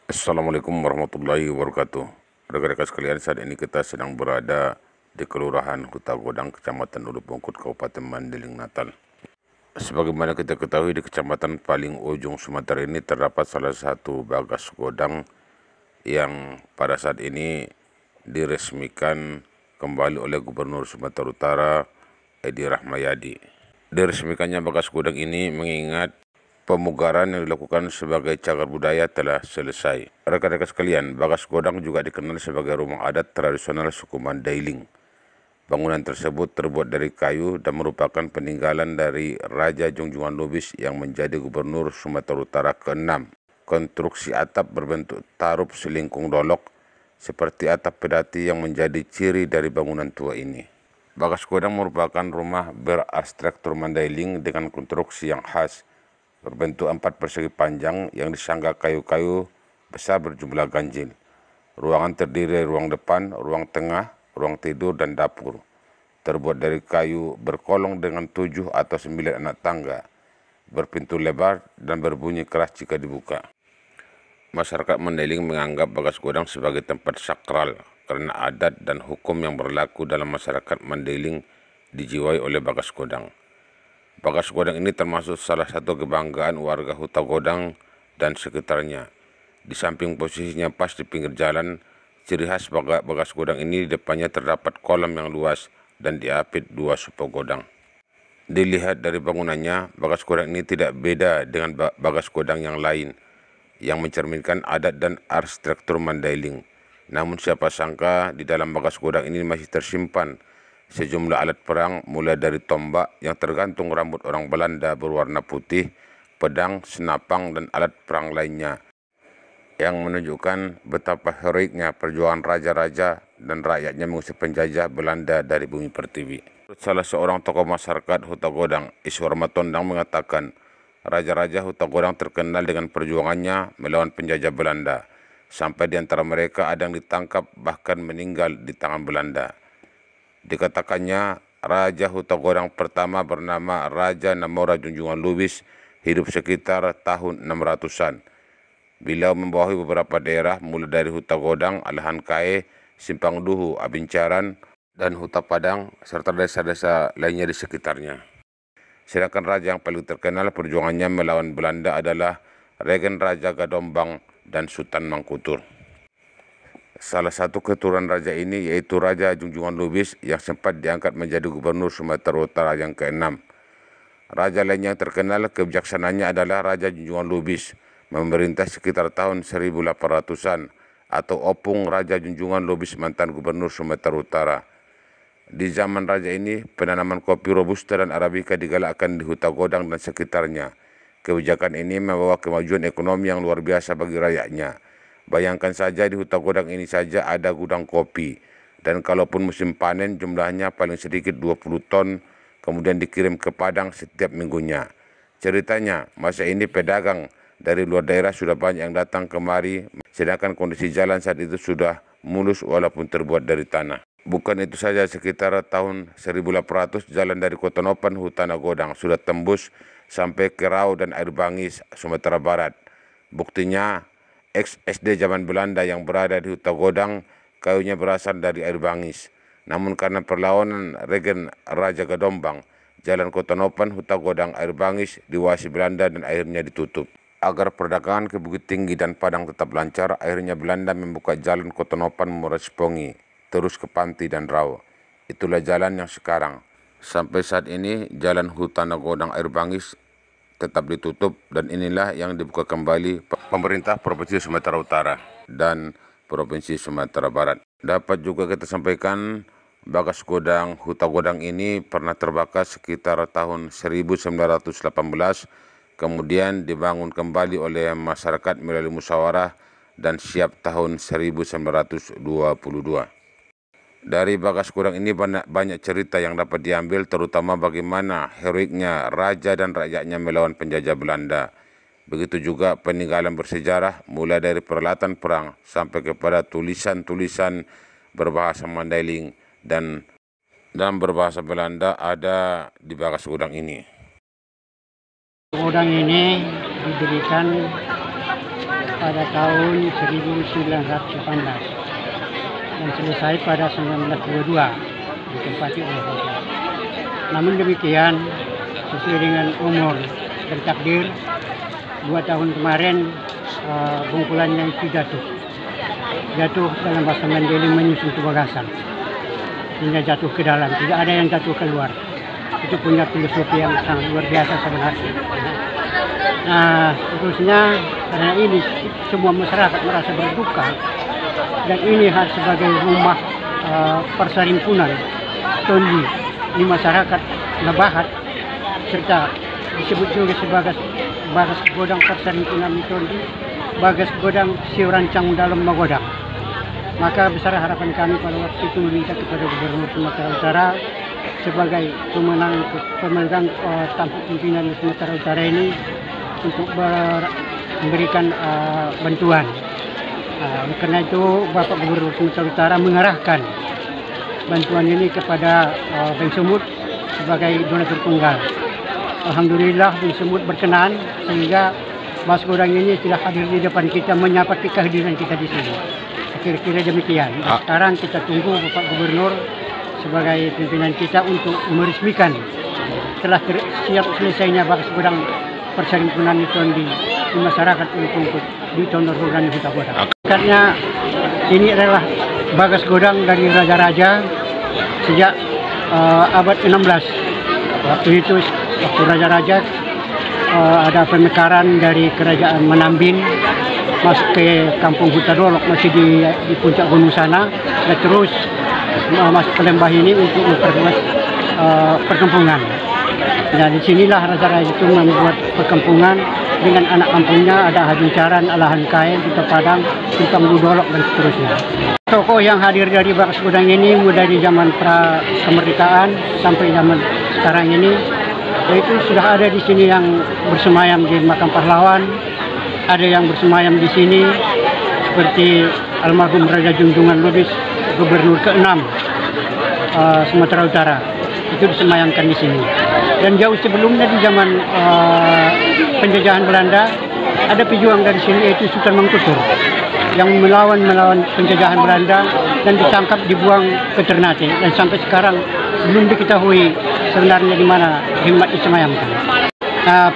Assalamualaikum warahmatullahi wabarakatuh. Rekan-rekan sekalian, saat ini kita sedang berada di Kelurahan Hutagodang, Kecamatan Ulu Pungkut, Kabupaten Mandailing, Natal. Sebagaimana kita ketahui, di kecamatan paling ujung Sumatera ini terdapat salah satu bagas godang yang pada saat ini diresmikan kembali oleh Gubernur Sumatera Utara, Edi Rahmayadi. Diresmikannya bagas godang ini mengingat pemugaran yang dilakukan sebagai cagar budaya telah selesai. Rekan-rekan sekalian, bagas godang juga dikenal sebagai rumah adat tradisional suku Mandailing. Bangunan tersebut terbuat dari kayu dan merupakan peninggalan dari Raja Junjungan Lubis yang menjadi Gubernur Sumatera Utara ke-6. Konstruksi atap berbentuk tarup selingkung dolok seperti atap pedati yang menjadi ciri dari bangunan tua ini. Bagas godang merupakan rumah berarsitektur Mandailing dengan konstruksi yang khas, berbentuk 4 persegi panjang yang disanggah kayu-kayu besar berjumlah ganjil. Ruangan terdiri dari ruang depan, ruang tengah, ruang tidur, dan dapur. Terbuat dari kayu berkolong dengan 7 atau 9 anak tangga, berpintu lebar dan berbunyi keras jika dibuka. Masyarakat Mandailing menganggap bagas godang sebagai tempat sakral karena adat dan hukum yang berlaku dalam masyarakat Mandailing dijiwai oleh bagas godang. Bagas godang ini termasuk salah satu kebanggaan warga Hutagodang dan sekitarnya. Di samping posisinya pas di pinggir jalan, ciri khas bagas godang ini di depannya terdapat kolam yang luas dan diapit 2 supo godang. Dilihat dari bangunannya, bagas godang ini tidak beda dengan bagas godang yang lain yang mencerminkan adat dan arsitektur Mandailing. Namun siapa sangka di dalam bagas godang ini masih tersimpan sejumlah alat perang, mulai dari tombak yang tergantung rambut orang Belanda berwarna putih, pedang, senapang, dan alat perang lainnya, yang menunjukkan betapa heroiknya perjuangan raja-raja dan rakyatnya mengusir penjajah Belanda dari bumi pertiwi. Salah seorang tokoh masyarakat Hutagodang, Iswar Matondang, mengatakan, raja-raja Hutagodang terkenal dengan perjuangannya melawan penjajah Belanda, sampai di antara mereka ada yang ditangkap bahkan meninggal di tangan Belanda. Dikatakannya, Raja Hutagodang pertama bernama Raja Namora Junjungan Lubis hidup sekitar tahun 600-an. Beliau membawahi beberapa daerah mulai dari Hutagodang, Alahan Kae, Simpang Duhu, Abincaran, dan Huta Padang, serta desa-desa lainnya di sekitarnya. Sedangkan raja yang paling terkenal perjuangannya melawan Belanda adalah Regen Raja Gadombang dan Sultan Mangkutur. Salah satu keturunan raja ini yaitu Raja Junjungan Lubis yang sempat diangkat menjadi Gubernur Sumatera Utara yang ke-6. Raja lain yang terkenal kebijaksanaannya adalah Raja Junjungan Lubis, memerintah sekitar tahun 1800-an, atau opung Raja Junjungan Lubis, mantan Gubernur Sumatera Utara. Di zaman raja ini, penanaman kopi Robusta dan Arabica digalakkan di Hutagodang dan sekitarnya. Kebijakan ini membawa kemajuan ekonomi yang luar biasa bagi rakyatnya. Bayangkan saja di Hutagodang ini saja ada gudang kopi, dan kalaupun musim panen jumlahnya paling sedikit 20 ton, kemudian dikirim ke Padang setiap minggunya. Ceritanya, masa ini pedagang dari luar daerah sudah banyak yang datang kemari, sedangkan kondisi jalan saat itu sudah mulus walaupun terbuat dari tanah. Bukan itu saja, sekitar tahun 1800 jalan dari Kota Nopan Hutagodang sudah tembus sampai ke Rau dan Air Bangis, Sumatera Barat. Buktinya, ex-SD zaman Belanda yang berada di Hutagodang, kayunya berasal dari Air Bangis. Namun karena perlawanan Regen Raja Gadombang, jalan Kota Nopan Hutagodang Air Bangis diwasi Belanda dan akhirnya ditutup. Agar perdagangan ke Bukit Tinggi dan Padang tetap lancar, akhirnya Belanda membuka jalan Kota Nopan Morespongi, terus ke Panti dan Rau. Itulah jalan yang sekarang. Sampai saat ini, jalan Hutagodang Air Bangis tetap ditutup, dan inilah yang dibuka kembali pemerintah Provinsi Sumatera Utara dan Provinsi Sumatera Barat. Dapat juga kita sampaikan, bagas godang Hutagodang ini pernah terbakar sekitar tahun 1918, kemudian dibangun kembali oleh masyarakat melalui musyawarah dan siap tahun 1922. Dari bagas godang ini banyak cerita yang dapat diambil, terutama bagaimana heroiknya raja dan rakyatnya melawan penjajah Belanda. Begitu juga peninggalan bersejarah, mulai dari peralatan perang sampai kepada tulisan-tulisan berbahasa Mandailing dan berbahasa Belanda ada di bagas godang ini. Gudang ini didirikan pada tahun 1918 dan selesai pada 1922 ditempati oleh Raja. Namun demikian, sesuai dengan umur dan takdir, 2 tahun kemarin bungkulannya itu jatuh dalam bahasa Mandailing menyusun ke bagasan, hingga jatuh ke dalam, tidak ada yang jatuh keluar. Itu punya filosofi yang sangat luar biasa sebenarnya. Nah, terusnya karena ini semua masyarakat merasa berduka, dan ini harus sebagai rumah persarimpunan Tondi di masyarakat Nabahat, serta disebut juga sebagai Bagas Godang Persarimpunan Tondi, Bagas Godang Siurancang dalam Magodang. Maka besar harapan kami pada waktu itu meminta kepada Gubernur Sumatera Utara sebagai pemegang tampuk pimpinan Sumatera Utara ini untuk memberikan bantuan. Karena itu Bapak Gubernur Sumatera Utara mengarahkan bantuan ini kepada Bank Sumut sebagai donatur tunggal. Alhamdulillah Bank Sumut berkenan sehingga Mas Godang ini sudah hadir di depan kita menyapa kehadiran kita di sini. Kira-kira demikian. Sekarang kita tunggu Bapak Gubernur sebagai pimpinan kita untuk meresmikan setelah siap selesainya Bagas Godang Persarimpunan Tondi di masyarakat untuk di Tondor Rurani Huta Godang. Karena ini adalah Bagas Godang dari raja-raja sejak abad 16. Waktu itu waktu raja-raja ada pemekaran dari kerajaan Menambin masuk ke kampung Huta Dolok, masih di puncak gunung sana, dan terus masuk ke lembah ini untuk memperluas perkampungan. Nah, disinilah raja-raja itu membuat perkampungan dengan anak kampungnya, ada Hajung Caran, Alahan Kain, Huta Padang, Simpang Budolok, dan seterusnya. Tokoh yang hadir dari Bagas Godang ini mulai dari zaman pra kemerdekaan sampai zaman sekarang ini, yaitu sudah ada di sini yang bersemayam di makam pahlawan, ada yang bersemayam di sini seperti almarhum Raja Junjungan Lubis, Gubernur ke-6 Sumatera Utara, itu disemayamkan di sini. Dan jauh sebelumnya di zaman penjajahan Belanda ada pejuang dari sini yaitu Sultan Mangkutur yang melawan penjajahan Belanda dan ditangkap, dibuang ke Ternate, dan sampai sekarang belum diketahui sebenarnya di mana Himmat disemayamkan.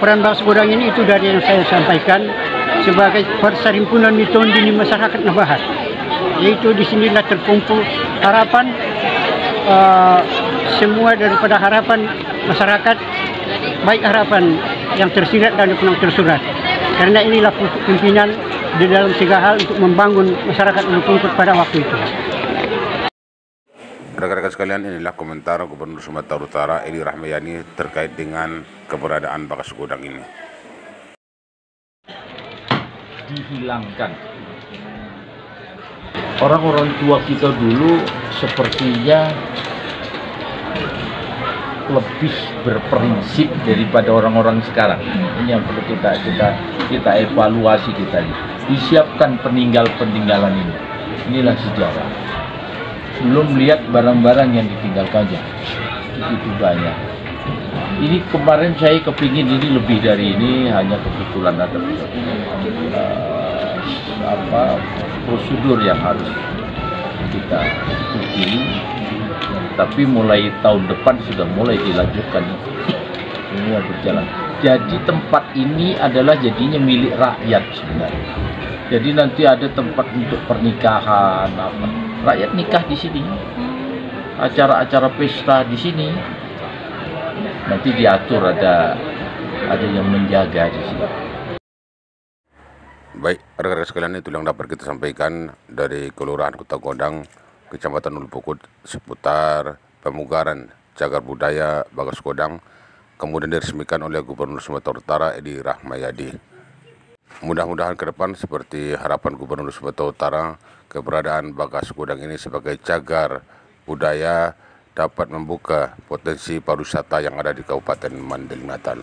Peran Bagas Godang ini itu dari yang saya sampaikan sebagai persarimpunan Tondi di masyarakat Nabahat, yaitu di sinilah terkumpul harapan semua daripada harapan masyarakat, baik harapan yang tersirat dan yang tersurat. Karena inilah pimpinan di dalam segala hal untuk membangun masyarakat Ulu Pungkut pada waktu itu. Rekan-rekan sekalian, inilah komentar Gubernur Sumatera Utara Edi Rahmayadi terkait dengan keberadaan Bagas Godang ini. Dihilangkan. Orang-orang tua kita dulu sepertinya lebih berprinsip daripada orang-orang sekarang. Ini yang perlu kita evaluasi kita ini. Disiapkan peninggalan ini. Inilah sejarah. Belum lihat barang-barang yang ditinggalkannya. Begitu banyak. Ini kemarin saya kepingin ini lebih dari ini, hanya kebetulan ada prosedur yang harus kita ikuti. Tapi mulai tahun depan sudah mulai dilanjutkan, semua berjalan. Jadi tempat ini adalah jadinya milik rakyat sebenarnya. Jadi nanti ada tempat untuk pernikahan, rakyat nikah di sini, acara-acara pesta di sini. Nanti diatur, ada yang menjaga di sini. Baik, rekan-rekan sekalian, itu yang dapat kita sampaikan dari Kelurahan Huta Godang, Kecamatan Ulu Pungkut, seputar pemugaran cagar budaya Bagas Godang, kemudian diresmikan oleh Gubernur Sumatera Utara Edi Rahmayadi. Mudah-mudahan ke depan seperti harapan Gubernur Sumatera Utara, keberadaan Bagas Godang ini sebagai cagar budaya dapat membuka potensi pariwisata yang ada di Kabupaten Mandailing Natal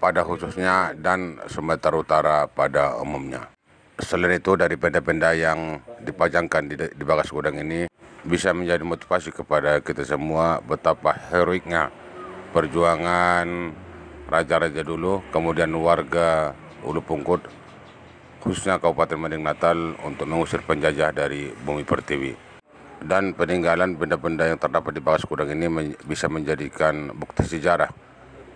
pada khususnya dan Sumatera Utara pada umumnya. Selain itu, dari benda-benda yang dipajangkan di Bagas Godang ini bisa menjadi motivasi kepada kita semua betapa heroiknya perjuangan raja-raja dulu, kemudian warga Ulu Pungkut khususnya Kabupaten Mading Natal, untuk mengusir penjajah dari bumi pertiwi. Dan peninggalan benda-benda yang terdapat di Bakas Kudang ini bisa menjadikan bukti sejarah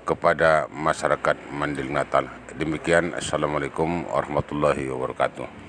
kepada masyarakat Mandailing Natal. Demikian, Assalamualaikum warahmatullahi wabarakatuh.